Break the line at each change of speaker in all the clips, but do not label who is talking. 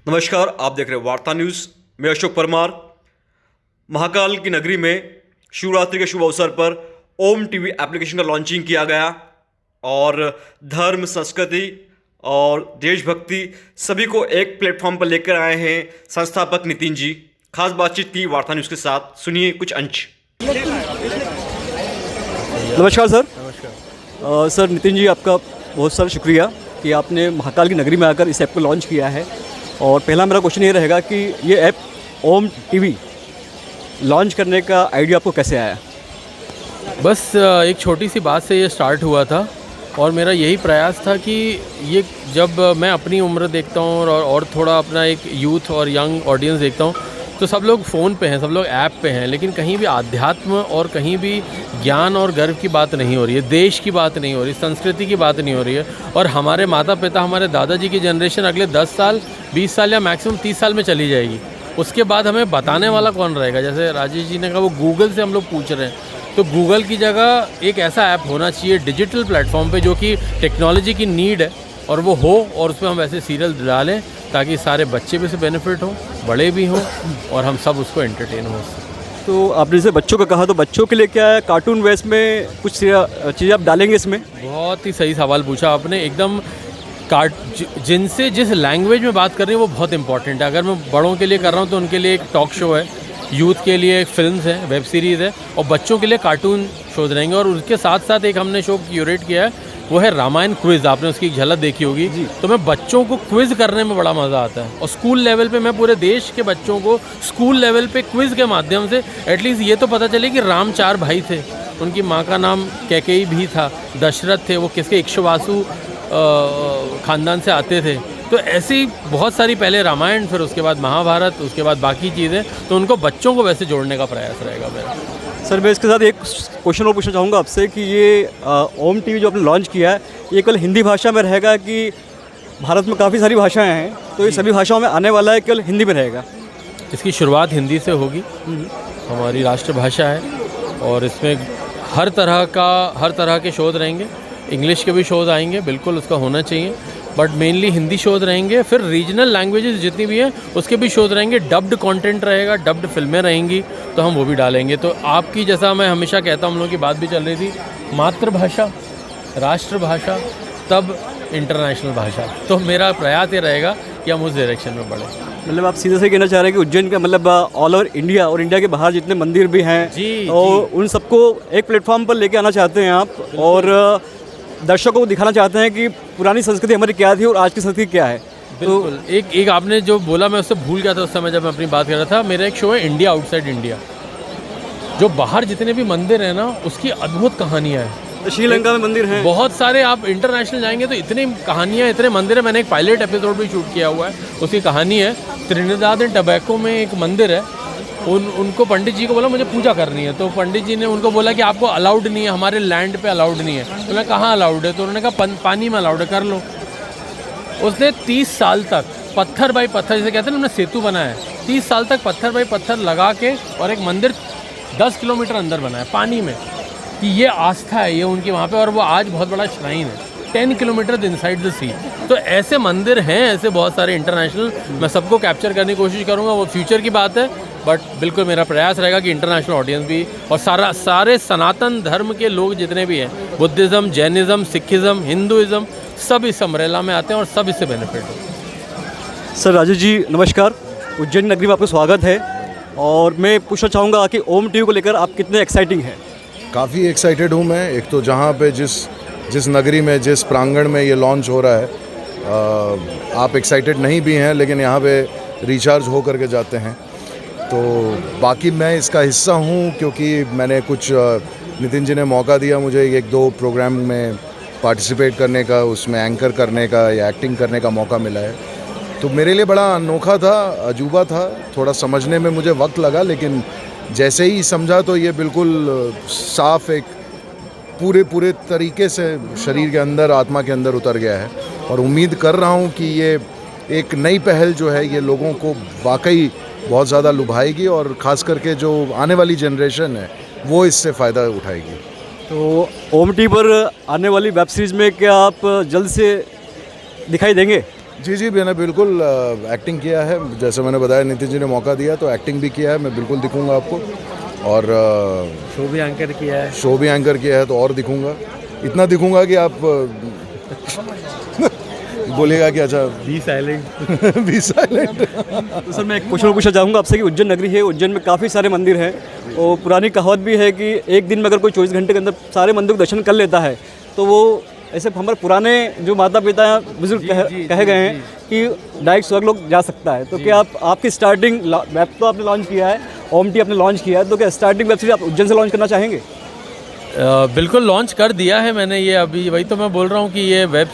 नमस्कार, आप देख रहे हैं वार्ता न्यूज़। मैं अशोक परमार। महाकाल की नगरी में शिवरात्रि के शुभ अवसर पर ओम टीवी एप्लीकेशन का लॉन्चिंग किया गया और धर्म, संस्कृति और देशभक्ति सभी को एक प्लेटफॉर्म पर लेकर आए हैं संस्थापक नितिन जी। खास बातचीत की वार्ता न्यूज़ के साथ, सुनिए कुछ अंश। नमस्कार सर।
नमस्कार
सर, नितिन जी आपका बहुत सारा शुक्रिया कि आपने महाकाल की नगरी में आकर इस ऐप को लॉन्च किया है। और पहला मेरा क्वेश्चन ये रहेगा कि ये ऐप ओम टीवी लॉन्च करने का आइडिया आपको कैसे आया?
बस एक छोटी सी बात से ये स्टार्ट हुआ था और मेरा यही प्रयास था कि ये जब मैं अपनी उम्र देखता हूँ और थोड़ा अपना एक यूथ और यंग ऑडियंस देखता हूँ तो सब लोग फ़ोन पे हैं, सब लोग ऐप पे हैं, लेकिन कहीं भी आध्यात्म और कहीं भी ज्ञान और गर्व की बात नहीं हो रही है, देश की बात नहीं हो रही, संस्कृति की बात नहीं हो रही है। और हमारे माता पिता, हमारे दादाजी की जनरेशन अगले 10 साल, 20 साल या मैक्सिमम 30 साल में चली जाएगी। उसके बाद हमें बताने वाला कौन रहेगा? जैसे राजेश जी ने कहा, वो गूगल से हम लोग पूछ रहे हैं, तो गूगल की जगह एक ऐसा ऐप होना चाहिए डिजिटल प्लेटफॉर्म पे जो कि टेक्नोलॉजी की नीड है और वो हो, और उसमें हम वैसे सीरियल डालें ताकि सारे बच्चे भी से बेनिफिट हों, बड़े भी हों और हम सब उसको एंटरटेन हो।
तो आपने जैसे बच्चों का कहा, तो बच्चों के लिए क्या है, कार्टून वेस में कुछ चीज़ें आप डालेंगे इसमें?
बहुत ही सही सवाल पूछा आपने। एकदम जिनसे जिस लैंग्वेज में बात कर रही है वो बहुत इंपॉर्टेंट है। अगर मैं बड़ों के लिए कर रहा हूँ तो उनके लिए एक टॉक शो है, यूथ के लिए एक फिल्म्स है, वेब सीरीज़ है, और बच्चों के लिए कार्टून शोज रहेंगे। और उसके साथ साथ एक हमने शो क्यूरेट किया है, वो है रामायण क्विज़। आपने उसकी एक झलक देखी होगी। तो मैं बच्चों को क्विज़ करने में बड़ा मज़ा आता है, और स्कूल लेवल पे मैं पूरे देश के बच्चों को स्कूल लेवल पे क्विज़ के माध्यम से एटलीस्ट ये तो पता चले कि राम 4 भाई थे, उनकी माँ का नाम कैकेयी भी था, दशरथ थे, वो किसके इक्ष्वाकु ख़ानदान से आते थे। तो ऐसी बहुत सारी, पहले रामायण, फिर उसके बाद महाभारत, उसके बाद बाकी चीज़ें, तो उनको बच्चों को वैसे जोड़ने का प्रयास रहेगा मेरा।
सर, मैं इसके साथ एक क्वेश्चन और पूछना चाहूँगा आपसे कि ये ओम टीवी जो आपने लॉन्च किया है, ये केवल हिंदी भाषा में रहेगा कि भारत में काफ़ी सारी भाषाएं हैं, तो ये सभी भाषाओं में आने वाला है, केवल हिंदी में रहेगा?
इसकी शुरुआत हिंदी से होगी, हमारी राष्ट्रभाषा है, और इसमें हर तरह के शोध रहेंगे। इंग्लिश के भी शोज आएंगे, बिल्कुल उसका होना चाहिए, बट मेनली हिंदी शोज रहेंगे। फिर रीजनल लैंग्वेजेस जितनी भी हैं उसके भी शोज रहेंगे, डब्ड कंटेंट रहेगा, डब्ड फिल्में रहेंगी, तो हम वो भी डालेंगे। तो आपकी, जैसा मैं हमेशा कहता हूँ, हम लोगों की बात भी चल रही थी, मातृभाषा, राष्ट्रभाषा, तब इंटरनेशनल भाषा। तो मेरा प्रयास ये रहेगा कि हम उस डायरेक्शन में बढ़ें।
मतलब आप सीधे से कहना चाह रहे हैं कि उज्जैन का मतलब ऑल ओवर इंडिया और इंडिया के बाहर जितने मंदिर भी हैं
जी,
और उन सबको एक प्लेटफॉर्म पर लेके आना चाहते हैं आप, और दर्शकों को दिखाना चाहते हैं कि पुरानी संस्कृति हमारी क्या थी और आज की संस्कृति क्या है।
बिल्कुल। तो एक आपने जो बोला, मैं उससे भूल गया था उस समय जब मैं अपनी बात कर रहा था। मेरा एक शो है इंडिया आउटसाइड इंडिया, जो बाहर जितने भी मंदिर हैं ना, उसकी अद्भुत कहानियाँ हैं।
श्रीलंका में मंदिर हैं
बहुत सारे, आप इंटरनेशनल जाएंगे तो इतनी कहानियाँ, इतने मंदिर है। मैंने एक पायलट एपिसोड भी शूट किया हुआ है, उसकी कहानी है। त्रिनिदाद एंड टबैको में एक मंदिर है, उनको पंडित जी को बोला मुझे पूजा करनी है, तो पंडित जी ने उनको बोला कि आपको अलाउड नहीं है, हमारे लैंड पे अलाउड नहीं है। तो उन्होंने कहाँ अलाउड है? तो उन्होंने कहा पानी में अलाउड है, कर लो। उसने 30 साल तक पत्थर बाई पत्थर, जैसे कहते हैं ना, उन्होंने सेतु बनाया है, 30 साल तक पत्थर बाई पत्थर लगा के, और एक मंदिर 10 किलोमीटर अंदर बनाया पानी में, कि ये आस्था है ये उनकी वहाँ पे, और वो आज बहुत बड़ा श्राइन है 10 किलोमीटर इनसाइड द सी। तो ऐसे मंदिर हैं, ऐसे बहुत सारे इंटरनेशनल, मैं सबको कैप्चर करने की कोशिश करूँगा। वो फ्यूचर की बात है, बट बिल्कुल मेरा प्रयास रहेगा कि इंटरनेशनल ऑडियंस भी, और सारे सनातन धर्म के लोग जितने भी हैं, बुद्धिज़्म, जैनिज़्म, सिखिज़्म, हिंदुइज़्म, सब इस अम्ब्रेला में आते हैं और सब इससे बेनिफिट हो।
सर, राजेश जी नमस्कार। उज्जैन नगरी में आपका स्वागत है, और मैं पूछना चाहूँगा कि ओम टीवी को लेकर आप कितने एक्साइटिंग हैं?
काफ़ी एक्साइटेड हूँ मैं। एक तो जहाँ पे जिस नगरी में, जिस प्रांगण में ये लॉन्च हो रहा है, आप एक्साइटेड नहीं भी हैं, लेकिन यहाँ पे रिचार्ज हो करके जाते हैं। तो बाकी मैं इसका हिस्सा हूँ क्योंकि मैंने कुछ, नितिन जी ने मौका दिया मुझे 1-2 प्रोग्राम में पार्टिसिपेट करने का, उसमें एंकर करने का या एक्टिंग करने का मौका मिला है। तो मेरे लिए बड़ा अनोखा था, अजूबा था, थोड़ा समझने में मुझे वक्त लगा, लेकिन जैसे ही समझा तो ये बिल्कुल साफ, एक पूरे तरीके से शरीर के अंदर, आत्मा के अंदर उतर गया है। और उम्मीद कर रहा हूँ कि ये एक नई पहल जो है, ये लोगों को वाकई बहुत ज़्यादा लुभाएगी, और ख़ास करके जो आने वाली जनरेशन है वो इससे फ़ायदा उठाएगी।
तो ओम टीवी पर आने वाली वेब सीरीज़ में क्या आप जल्द से दिखाई देंगे?
जी जी, मैंने बिल्कुल एक्टिंग किया है, जैसे मैंने बताया नितिन जी ने मौका दिया तो एक्टिंग भी किया है, मैं बिल्कुल दिखूंगा आपको। और
शो भी एंकर किया है।
शो भी एंकर किया है तो और दिखूंगा, इतना दिखूंगा कि आप बोलिएगा कि अच्छा
बी साइलेंट।
Be silent.
तो सर मैं एक क्वेश्चन पूछना चाहूँगा आपसे कि उज्जैन नगरी है, उज्जैन में काफ़ी सारे मंदिर हैं और पुरानी कहावत भी है कि एक दिन में अगर कोई 24 घंटे के अंदर सारे मंदिर को दर्शन कर लेता है तो वो ऐसे हमारे पुराने जो माता पिता बुजुर्ग कहे गए हैं कि डायरेक्ट स्वर्ग लोग जा सकता है। तो क्या आप आपकी स्टार्टिंग वेब तो आपने लॉन्च किया है, ओम टी आपने लॉन्च किया है, तो क्या स्टार्टिंग वेब सीरीज आप उज्जैन से लॉन्च करना चाहेंगे?
बिल्कुल लॉन्च कर दिया है मैंने ये, अभी वही तो मैं बोल रहा हूँ कि ये वेब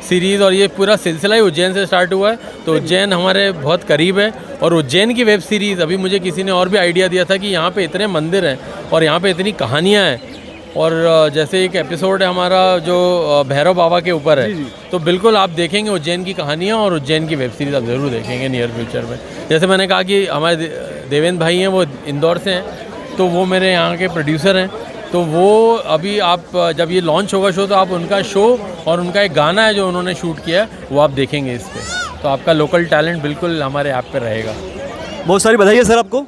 सीरीज़ और ये पूरा सिलसिला ही उज्जैन से स्टार्ट हुआ है। तो उज्जैन हमारे बहुत करीब है और उज्जैन की वेब सीरीज़, अभी मुझे किसी ने और भी आइडिया दिया था कि यहाँ पे इतने मंदिर हैं और यहाँ पे इतनी कहानियाँ हैं। और जैसे एक एपिसोड है हमारा जो भैरव बाबा के ऊपर है, तो बिल्कुल आप देखेंगे उज्जैन की कहानियाँ और उज्जैन की वेब सीरीज़ आप ज़रूर देखेंगे नियर फ्यूचर में। जैसे मैंने कहा कि हमारे देवेंद्र भाई हैं, वो इंदौर से हैं, तो वो मेरे यहाँ के प्रोड्यूसर हैं। तो वो अभी आप जब ये लॉन्च होगा शो तो आप उनका शो और उनका एक गाना है जो उन्होंने शूट किया है वो आप देखेंगे इस पर। तो आपका लोकल टैलेंट बिल्कुल हमारे ऐप पर रहेगा।
बहुत सारी बधाई है सर आपको।